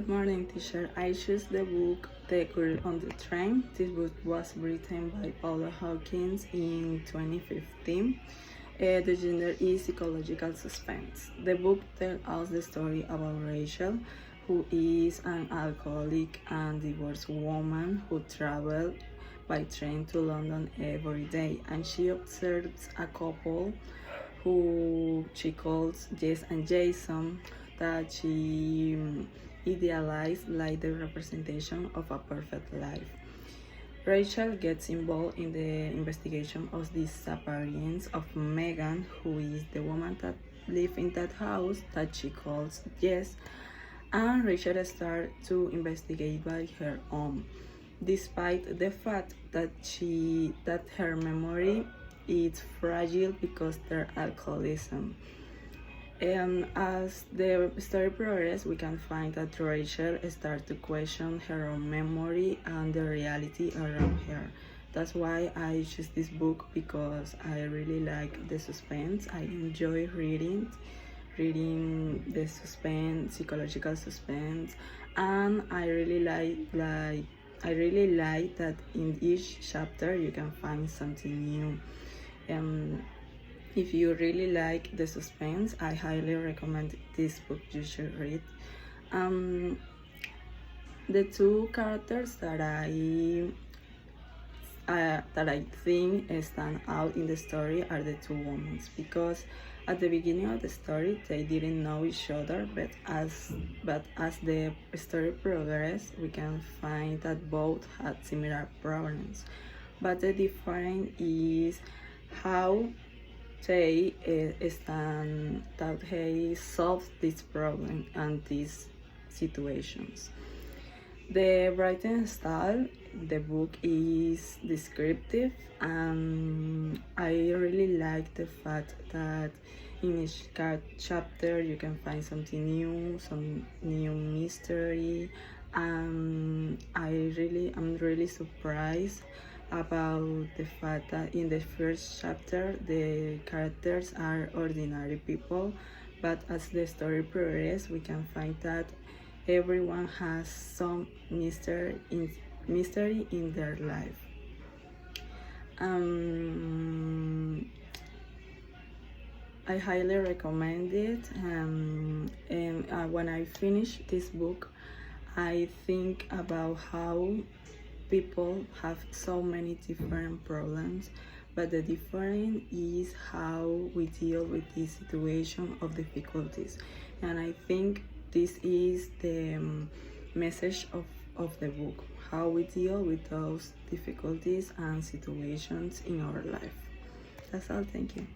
Good morning, teacher. I choose the book The Girl on the Train. This book was written by Paula Hawkins in 2015. The genre is psychological suspense. The book tells us the story about Rachel, who is an alcoholic and divorced woman who travels by train to London every day, and she observes a couple who she calls Jess and Jason that she idealized like the representation of a perfect life. Rachel gets involved in the investigation of the disappearance of Megan, who is the woman that lives in that house that she calls Jess, and Rachel starts to investigate by her own, despite the fact that her memory is fragile because of their alcoholism. And as the story progresses, we can find that Rachel starts to question her own memory and the reality around her. That's why I choose this book, because I really like the suspense. I enjoy reading the suspense, psychological suspense, and I really like that in each chapter you can find something new. If you really like the suspense, I highly recommend this book. You should read. The two characters that I think stand out in the story are the two women, because at the beginning of the story they didn't know each other, but as the story progresses, we can find that both had similar problems. But the difference is how they solve this problem and these situations. The writing style, the book is descriptive, and I really like the fact that in each chapter you can find something new, some new mystery, and I'm really surprised about the fact that in the first chapter the characters are ordinary people, but as the story progresses we can find that everyone has some mystery in their life. I highly recommend it, and when I finish this book I think about how people have so many different problems, but the difference is how we deal with this situation of difficulties. And I think this is the message of the book, how we deal with those difficulties and situations in our life. That's all. Thank you.